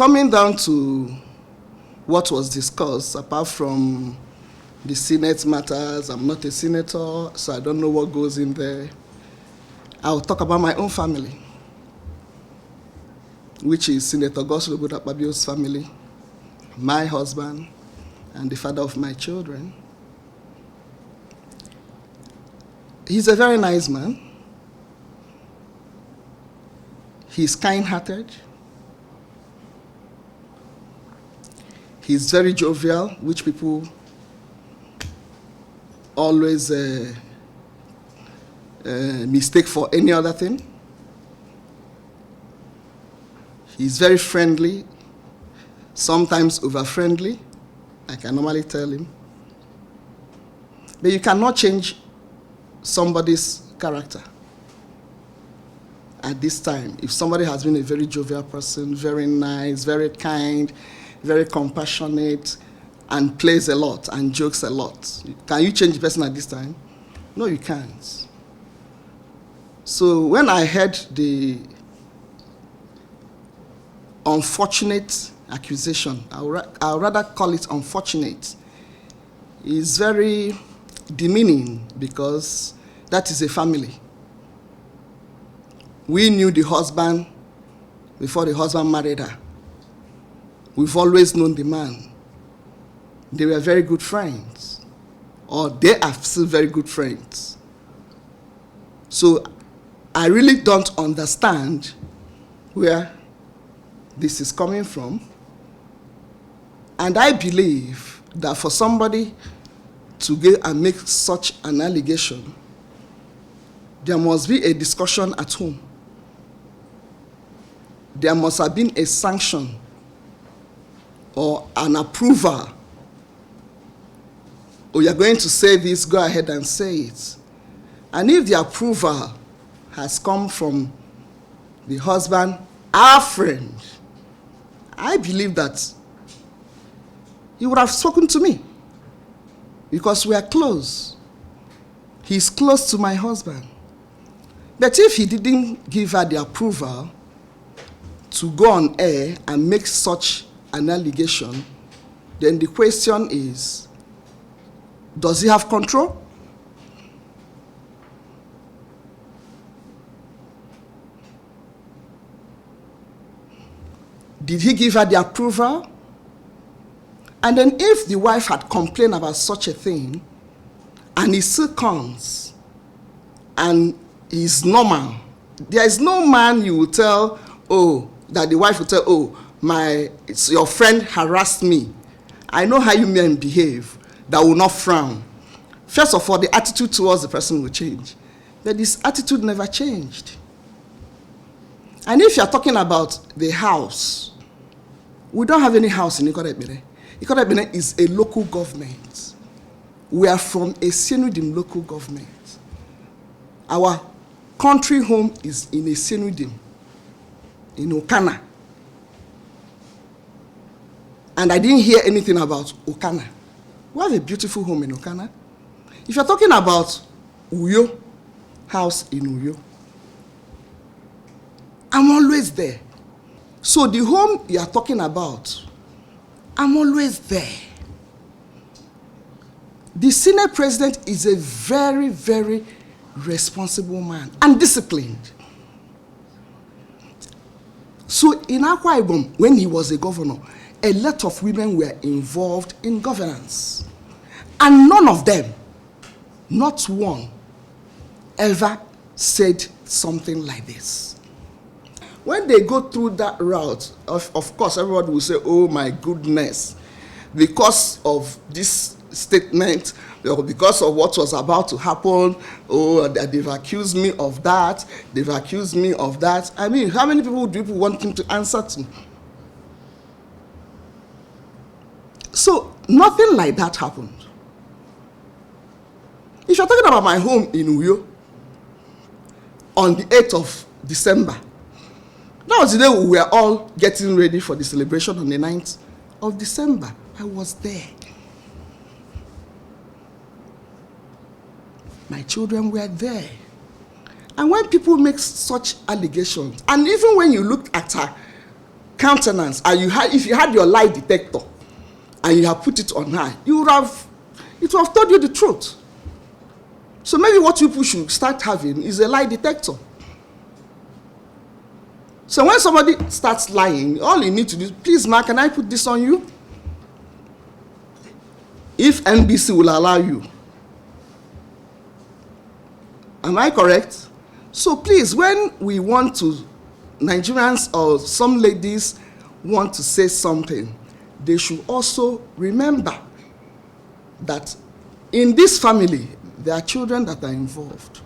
coming down to what was discussed, apart from the Senate matters, I'm not a senator, so I don't know what goes in there. I'll talk about my own family, which is Senator Godswill Akpabio's family, my husband, and the father of my children. He's a very nice man. He's kind-hearted. He's very jovial, which people always mistake for any other thing. He's very friendly, sometimes over-friendly, I can normally tell him. But you cannot change somebody's character at this time. If somebody has been a very jovial person, very nice, very kind, very compassionate, and plays a lot and jokes a lot, can you change the person at this time? No, you can't. So when I heard the unfortunate accusation, I'll rather call it unfortunate, it's very demeaning because that is a family. We knew the husband before the husband married her. We've always known the man. They were very good friends, or they are still very good friends. So I really don't understand where this is coming from. And I believe that for somebody to go and make such an allegation, there must be a discussion at home. There must have been a sanction or an approval. Oh, you're going to say this, go ahead and say it. And if the approval has come from the husband, our friend, I believe that he would have spoken to me because we are close. He's close to my husband. But if he didn't give her the approval to go on air and make such an allegation, then the question is, does he have control? Did he give her the approval? And then if the wife had complained about such a thing, and he still comes, and is normal, there is no man you will tell, oh, that the wife will tell, oh, your friend harassed me. I know how you men behave, that will not frown. First of all, the attitude towards the person will change. But this attitude never changed. And if you're talking about the house, we don't have any house in Ikorebene. Ikorebene is a local government. We are from a Senudim local government. Our country home is in a Senudim, in Okana. And I didn't hear anything about Okana. We have a beautiful home in Okana. If you're talking about Uyo, house in Uyo, I'm always there. So the home you are talking about, I'm always there. The Senate president is a very, very responsible man and disciplined. So in Akwa Ibom, when he was a governor, a lot of women were involved in governance. And none of them, not one, ever said something like this. When they go through that route, of course, everybody will say, oh my goodness, because of this statement, or because of what was about to happen, oh, they've accused me of that, they've accused me of that. I mean, how many people do you want him to answer to? So, nothing like that happened. If you're talking about my home in Uyo, on the 8th of December, that was the day we were all getting ready for the celebration on the 9th of December. I was there. My children were there. And when people make such allegations, and even when you look at her countenance, and if you had your lie detector and you have put it on her, it would have told you the truth. So maybe what people should start having is a lie detector. So when somebody starts lying, all you need to do is, please, ma, can I put this on you? If NBC will allow you. Am I correct? So please, when we want to, Nigerians or some ladies want to say something, they should also remember that in this family, there are children that are involved.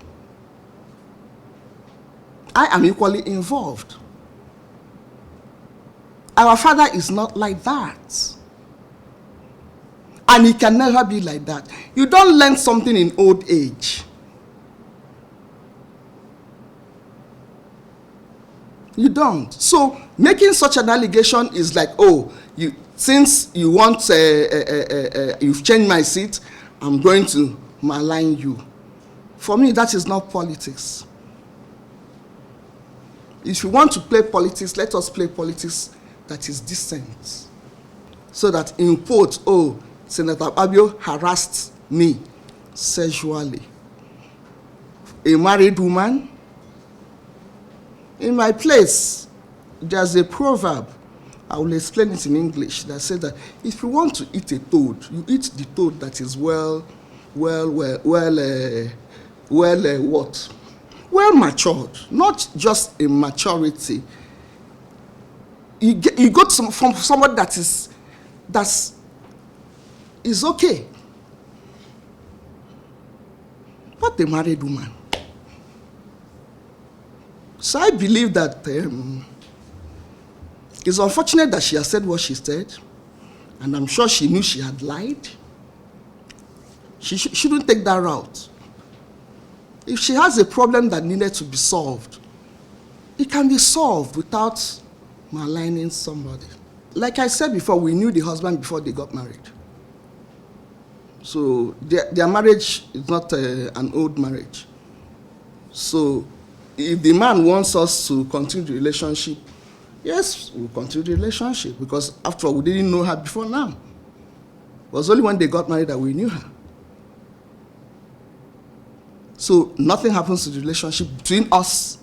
I am equally involved. Our father is not like that. And he can never be like that. You don't learn something in old age. You don't. So making such an allegation is like, oh, since you want, you've changed my seat, I'm going to malign you. For me, that is not politics. If you want to play politics, let us play politics that is decent. So that in quote, oh, Senator Akpabio harassed me sexually. A married woman. In my place, there's a proverb, I will explain it in English, that says that if you want to eat a toad, you eat the toad that is well matured, not just a maturity. You got from somebody that is okay. But a married woman. So I believe that it's unfortunate that she has said what she said, and I'm sure she knew she had lied. She shouldn't take that route. If she has a problem that needed to be solved, it can be solved without maligning somebody. Like I said before, we knew the husband before they got married. So their marriage is not an old marriage. So if the man wants us to continue the relationship, yes, we'll continue the relationship, because after all, we didn't know her before now. It was only when they got married that we knew her. So nothing happens to the relationship between us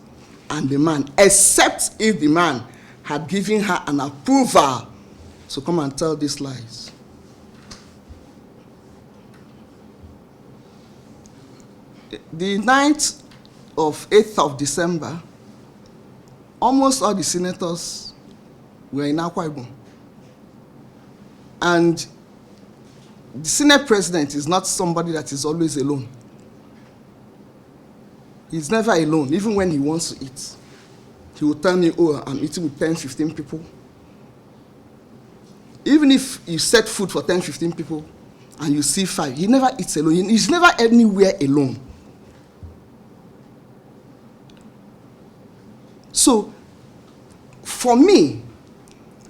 and the man, except if the man had given her an approval to come and tell these lies. The 8th of December, almost all the senators were in Akwa Ibom. And the Senate president is not somebody that is always alone. He's never alone, even when he wants to eat. He will tell me, oh, I'm eating with 10, 15 people. Even if you set food for 10, 15 people and you see 5, he never eats alone. He's never anywhere alone. So, for me,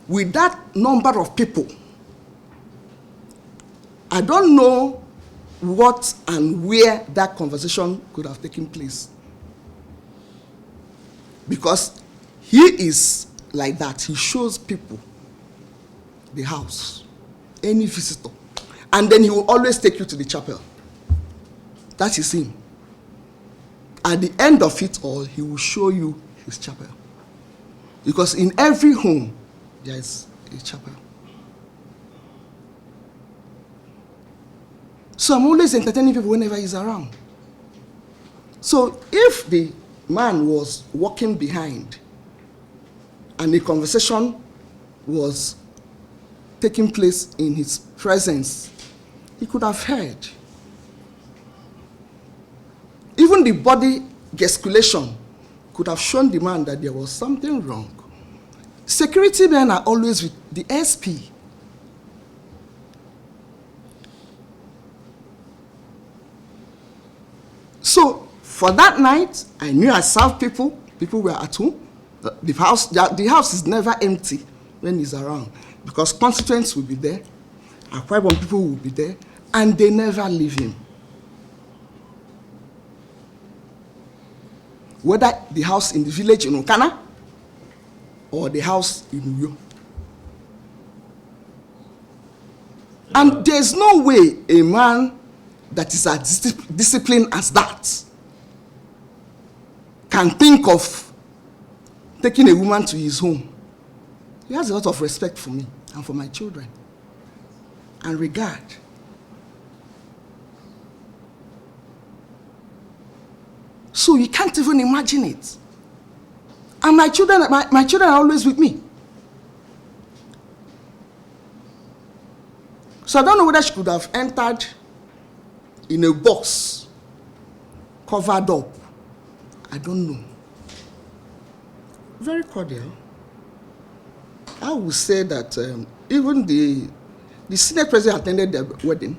with that number of people, I don't know what and where that conversation could have taken place. Because he is like that. He shows people the house, any visitor. And then he will always take you to the chapel. That is him. At the end of it all, he will show you his chapel. Because in every home, there is a chapel. So I'm always entertaining people whenever he's around. So if the man was walking behind and the conversation was taking place in his presence, he could have heard. Even the body gesticulation could have shown the man that there was something wrong. Security men are always with the SP. So, for that night, I knew I served people. People were at home. The house is never empty when he's around, because constituents will be there, Akwa Ibom people will be there, and they never leave him. Whether the house in the village in Okana, or the house in Uyo. And there's no way a man that is as disciplined as that can think of taking a woman to his home. He has a lot of respect for me and for my children and regard. So you can't even imagine it. And my children are always with me. So I don't know whether she could have entered in a box, covered up. I don't know. Very cordial. I would say that even the Senate president attended their wedding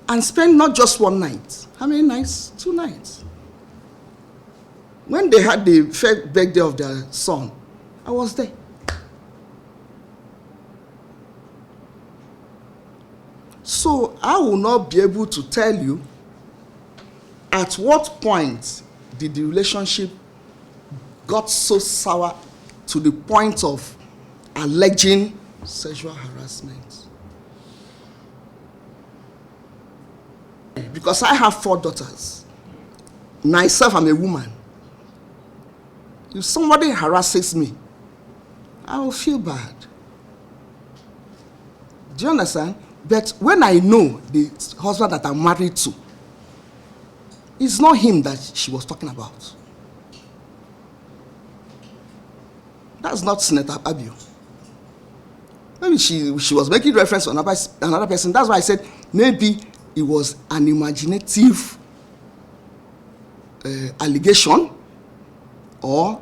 and spent not just one night. How many nights? 2 nights. When they had the first birthday of their son, I was there. So I will not be able to tell you at what point did the relationship got so sour to the point of alleging sexual harassment. Because I have 4 daughters. Myself, I'm a woman. If somebody harasses me, I will feel bad. Do you understand? But when I know the husband that I'm married to, it's not him that she was talking about. That's not Senator Akpabio. Maybe she was making reference to another person. That's why I said maybe it was an imaginative allegation or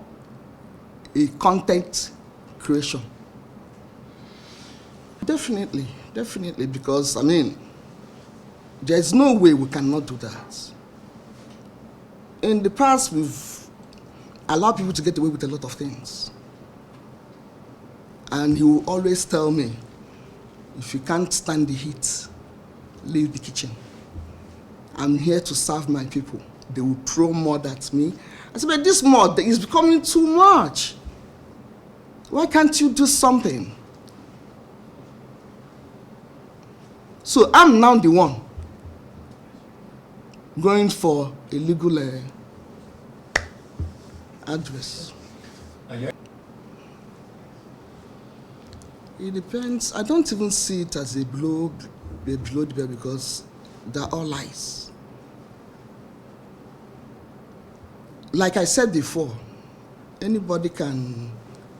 a content creation. Definitely, because, I mean, there's no way we cannot do that. In the past, we've allowed people to get away with a lot of things. And he will always tell me, if you can't stand the heat, leave the kitchen. I'm here to serve my people. They will throw mud at me. I said, but this mud is becoming too much. Why can't you do something? So I'm now the one going for a legal address. It depends. I don't even see it as a blow the bell because they're all lies. Like I said before, anybody can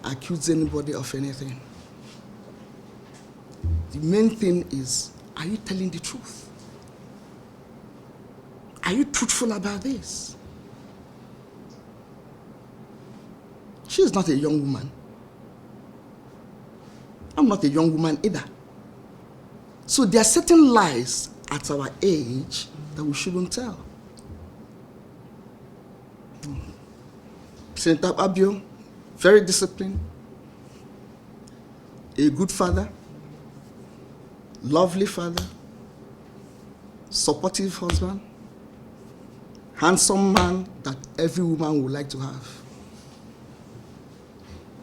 accuse anybody of anything. The main thing is, are you telling the truth? Are you truthful about this? She is not a young woman. I'm not a young woman either. So there are certain lies at our age that we shouldn't tell. Senator Akpabio, very disciplined, a good father, lovely father, supportive husband, handsome man that every woman would like to have.